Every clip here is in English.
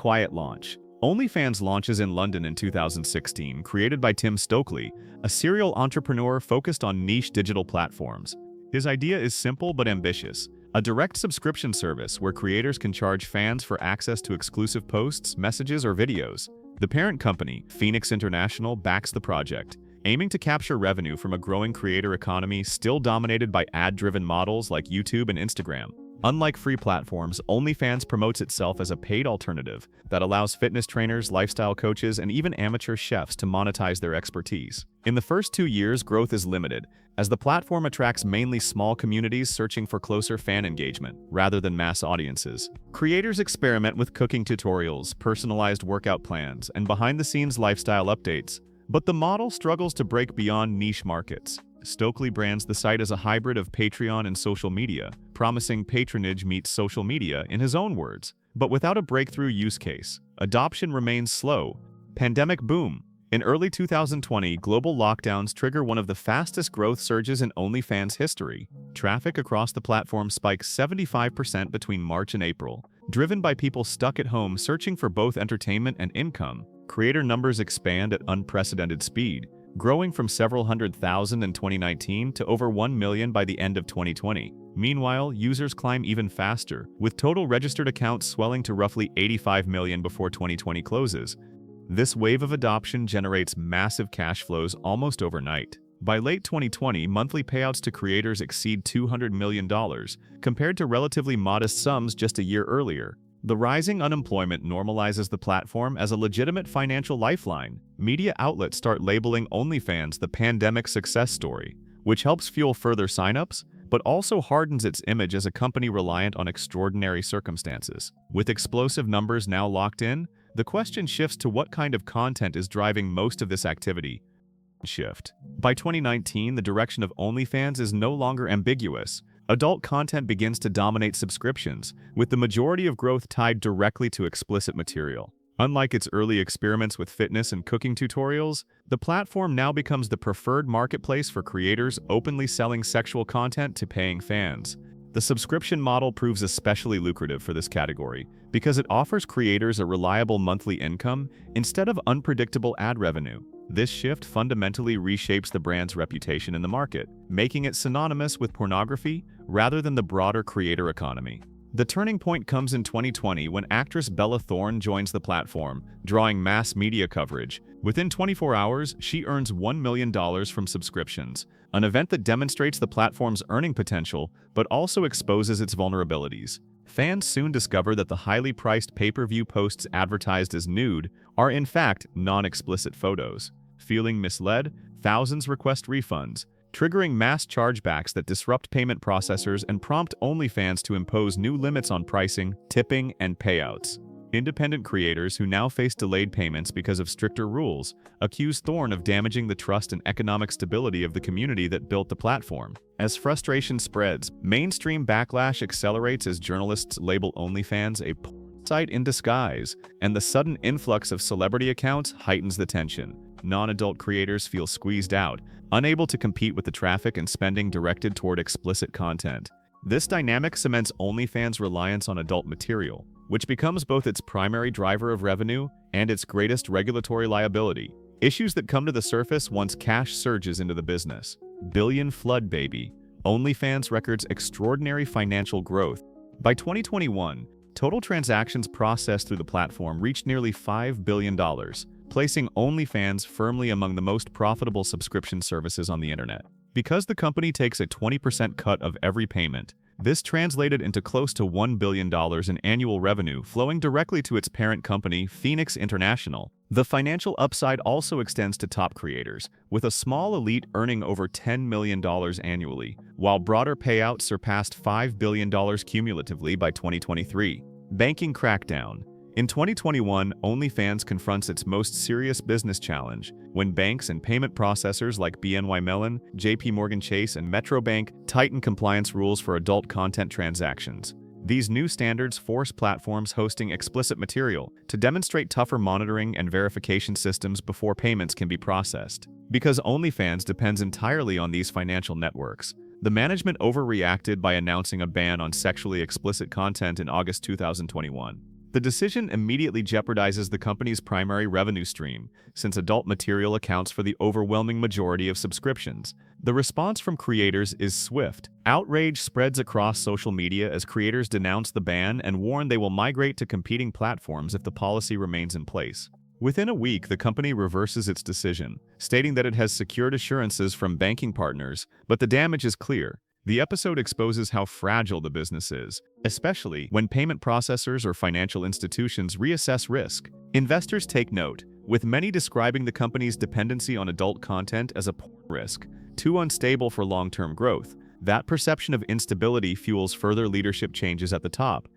quiet launch. OnlyFans launches in London in 2016, created by Tim Stokely, a serial entrepreneur focused on niche digital platforms. His idea is simple but ambitious: a direct subscription service where creators can charge fans for access to exclusive posts, messages, or videos. The parent company, Phoenix International, backs the project, aiming to capture revenue from a growing creator economy still dominated by ad-driven models like YouTube and Instagram. Unlike free platforms, OnlyFans promotes itself as a paid alternative that allows fitness trainers, lifestyle coaches, and even amateur chefs to monetize their expertise. In the first 2 years, growth is limited, as the platform attracts mainly small communities searching for closer fan engagement, rather than mass audiences. Creators experiment with cooking tutorials, personalized workout plans, and behind-the-scenes lifestyle updates, but the model struggles to break beyond niche markets. Stokely brands the site as a hybrid of Patreon and social media, promising patronage meets social media in his own words. But without a breakthrough use case, adoption remains slow. Pandemic boom. In early 2020, global lockdowns trigger one of the fastest growth surges in OnlyFans history. Traffic across the platform spikes 75% between March and April, driven by people stuck at home searching for both entertainment and income. Creator numbers expand at unprecedented speed, growing from several hundred thousand in 2019 to over 1 million by the end of 2020. Meanwhile, users climb even faster, with total registered accounts swelling to roughly 85 million before 2020 closes. This wave of adoption generates massive cash flows almost overnight. By late 2020, monthly payouts to creators exceed $200 million, compared to relatively modest sums just a year earlier. The rising unemployment normalizes the platform as a legitimate financial lifeline. Media outlets start labeling OnlyFans the pandemic success story, which helps fuel further signups, but also hardens its image as a company reliant on extraordinary circumstances. With explosive numbers now locked in, the question shifts to what kind of content is driving most of this activity. By 2019, the direction of OnlyFans is no longer ambiguous. Adult content begins to dominate subscriptions, with the majority of growth tied directly to explicit material. Unlike its early experiments with fitness and cooking tutorials, the platform now becomes the preferred marketplace for creators openly selling sexual content to paying fans. The subscription model proves especially lucrative for this category because it offers creators a reliable monthly income instead of unpredictable ad revenue. This shift fundamentally reshapes the brand's reputation in the market, making it synonymous with pornography rather than the broader creator economy. The turning point comes in 2020 when actress Bella Thorne joins the platform, drawing mass media coverage. Within 24 hours, she earns $1 million from subscriptions, an event that demonstrates the platform's earning potential but also exposes its vulnerabilities. Fans soon discover that the highly priced pay-per-view posts advertised as nude are in fact non-explicit photos. Feeling misled, thousands request refunds, triggering mass chargebacks that disrupt payment processors and prompt OnlyFans to impose new limits on pricing, tipping, and payouts. Independent creators who now face delayed payments because of stricter rules accuse Thorne of damaging the trust and economic stability of the community that built the platform. As frustration spreads, mainstream backlash accelerates as journalists label OnlyFans a porn site in disguise, and the sudden influx of celebrity accounts heightens the tension. Non-adult creators feel squeezed out, unable to compete with the traffic and spending directed toward explicit content. This dynamic cements OnlyFans' reliance on adult material, which becomes both its primary driver of revenue and its greatest regulatory liability. Issues that come to the surface once cash surges into the business. Billion flood baby. OnlyFans records extraordinary financial growth. By 2021, total transactions processed through the platform reached nearly $5 billion, placing OnlyFans firmly among the most profitable subscription services on the internet. Because the company takes a 20% cut of every payment, this translated into close to $1 billion in annual revenue flowing directly to its parent company, Phoenix International. The financial upside also extends to top creators, with a small elite earning over $10 million annually, while broader payouts surpassed $5 billion cumulatively by 2023. Banking crackdown. In 2021, OnlyFans confronts its most serious business challenge when banks and payment processors like BNY Mellon, JP Morgan Chase, and Metrobank tighten compliance rules for adult content transactions. These new standards force platforms hosting explicit material to demonstrate tougher monitoring and verification systems before payments can be processed. Because OnlyFans depends entirely on these financial networks, the management overreacted by announcing a ban on sexually explicit content in August 2021. The decision immediately jeopardizes the company's primary revenue stream, since adult material accounts for the overwhelming majority of subscriptions. The response from creators is swift. Outrage spreads across social media as creators denounce the ban and warn they will migrate to competing platforms if the policy remains in place. Within a week, the company reverses its decision, stating that it has secured assurances from banking partners, but the damage is clear. The episode exposes how fragile the business is, especially when payment processors or financial institutions reassess risk. Investors take note, with many describing the company's dependency on adult content as a poor risk, too unstable for long-term growth. That perception of instability fuels further leadership changes at the top.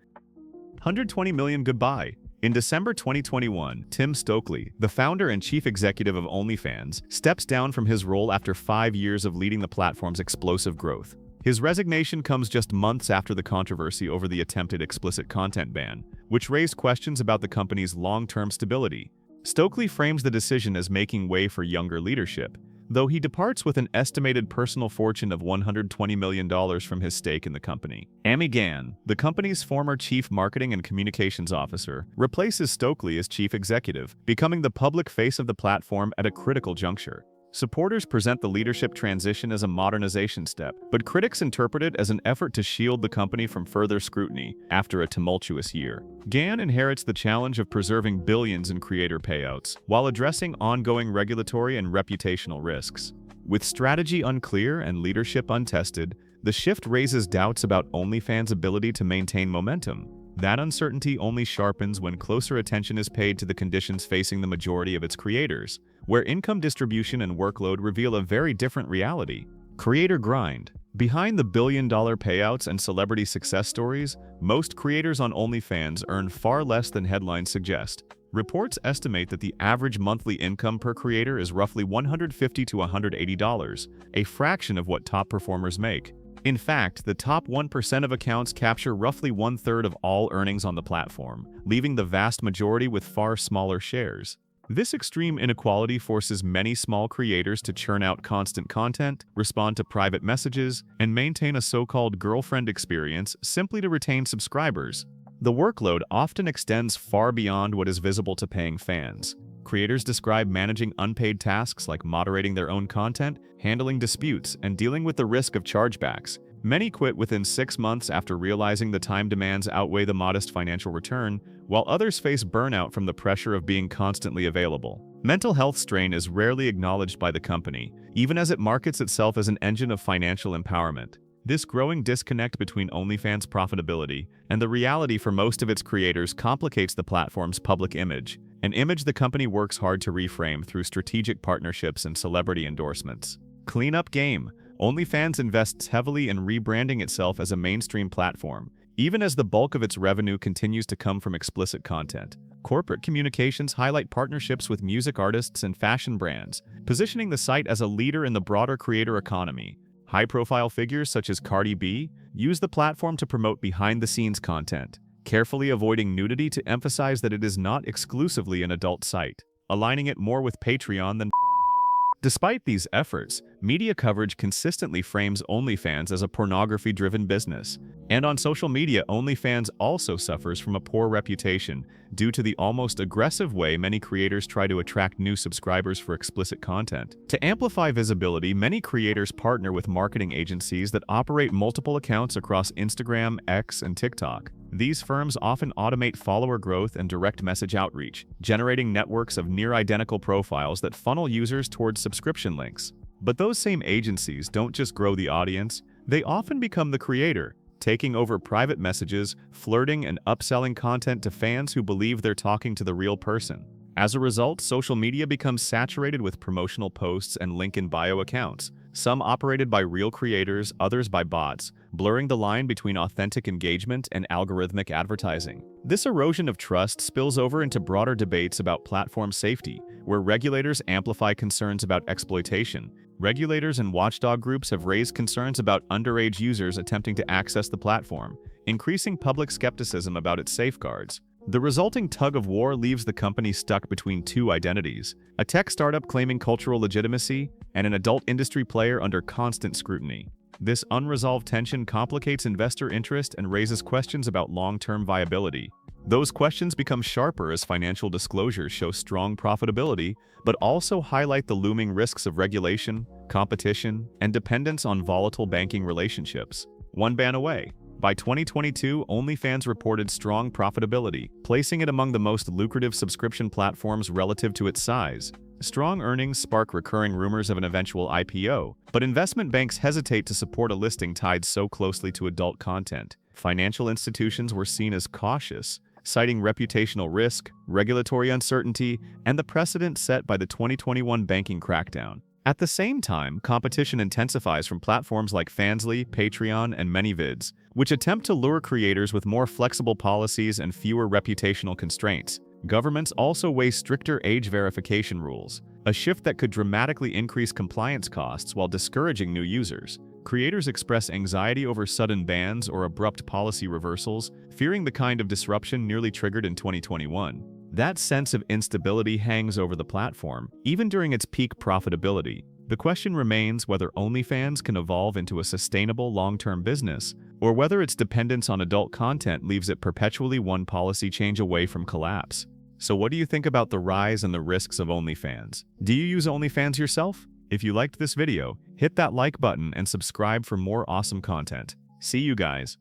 120 million goodbye. In December 2021, Tim Stokely, the founder and chief executive of OnlyFans, steps down from his role after 5 years of leading the platform's explosive growth. His resignation comes just months after the controversy over the attempted explicit content ban, which raised questions about the company's long-term stability. Stokely frames the decision as making way for younger leadership, though he departs with an estimated personal fortune of $120 million from his stake in the company. Amy Gann, the company's former chief marketing and communications officer, replaces Stokely as chief executive, becoming the public face of the platform at a critical juncture. Supporters present the leadership transition as a modernization step, but critics interpret it as an effort to shield the company from further scrutiny after a tumultuous year. Gann inherits the challenge of preserving billions in creator payouts, while addressing ongoing regulatory and reputational risks. With strategy unclear and leadership untested, the shift raises doubts about OnlyFans' ability to maintain momentum. That uncertainty only sharpens when closer attention is paid to the conditions facing the majority of its creators, where income distribution and workload reveal a very different reality. Creator grind. Behind the billion-dollar payouts and celebrity success stories, most creators on OnlyFans earn far less than headlines suggest. Reports estimate that the average monthly income per creator is roughly $150 to $180, a fraction of what top performers make. In fact, the top 1% of accounts capture roughly 1/3 of all earnings on the platform, leaving the vast majority with far smaller shares. This extreme inequality forces many small creators to churn out constant content, respond to private messages, and maintain a so-called girlfriend experience simply to retain subscribers. The workload often extends far beyond what is visible to paying fans. Creators describe managing unpaid tasks like moderating their own content, handling disputes, and dealing with the risk of chargebacks. Many quit within 6 months after realizing the time demands outweigh the modest financial return, while others face burnout from the pressure of being constantly available. Mental health strain is rarely acknowledged by the company, even as it markets itself as an engine of financial empowerment. This growing disconnect between OnlyFans' profitability and the reality for most of its creators complicates the platform's public image, an image the company works hard to reframe through strategic partnerships and celebrity endorsements. Cleanup game. OnlyFans invests heavily in rebranding itself as a mainstream platform, even as the bulk of its revenue continues to come from explicit content. Corporate communications highlight partnerships with music artists and fashion brands, positioning the site as a leader in the broader creator economy. High-profile figures such as Cardi B use the platform to promote behind-the-scenes content, carefully avoiding nudity to emphasize that it is not exclusively an adult site, aligning it more with Patreon than Pornhub. Despite these efforts, media coverage consistently frames OnlyFans as a pornography-driven business, and on social media, OnlyFans also suffers from a poor reputation due to the almost aggressive way many creators try to attract new subscribers for explicit content. To amplify visibility, many creators partner with marketing agencies that operate multiple accounts across Instagram, X, and TikTok. These firms often automate follower growth and direct message outreach, generating networks of near-identical profiles that funnel users towards subscription links. But those same agencies don't just grow the audience, they often become the creator, taking over private messages, flirting and upselling content to fans who believe they're talking to the real person. As a result, social media becomes saturated with promotional posts and link-in-bio accounts, some operated by real creators, others by bots, blurring the line between authentic engagement and algorithmic advertising. This erosion of trust spills over into broader debates about platform safety, where regulators amplify concerns about exploitation. Regulators and watchdog groups have raised concerns about underage users attempting to access the platform, increasing public skepticism about its safeguards. The resulting tug-of-war leaves the company stuck between two identities, a tech startup claiming cultural legitimacy and an adult industry player under constant scrutiny. This unresolved tension complicates investor interest and raises questions about long-term viability. Those questions become sharper as financial disclosures show strong profitability, but also highlight the looming risks of regulation, competition, and dependence on volatile banking relationships. One ban away. By 2022, OnlyFans reported strong profitability, placing it among the most lucrative subscription platforms relative to its size. Strong earnings spark recurring rumors of an eventual IPO, but investment banks hesitate to support a listing tied so closely to adult content. Financial institutions were seen as cautious, citing reputational risk, regulatory uncertainty, and the precedent set by the 2021 banking crackdown. At the same time, competition intensifies from platforms like Fansly, Patreon, and ManyVids, which attempt to lure creators with more flexible policies and fewer reputational constraints. Governments also weigh stricter age verification rules, a shift that could dramatically increase compliance costs while discouraging new users. Creators express anxiety over sudden bans or abrupt policy reversals, fearing the kind of disruption nearly triggered in 2021. That sense of instability hangs over the platform, even during its peak profitability. The question remains whether OnlyFans can evolve into a sustainable long-term business, or whether its dependence on adult content leaves it perpetually one policy change away from collapse. So what do you think about the rise and the risks of OnlyFans? Do you use OnlyFans yourself? If you liked this video, hit that like button and subscribe for more awesome content. See you guys.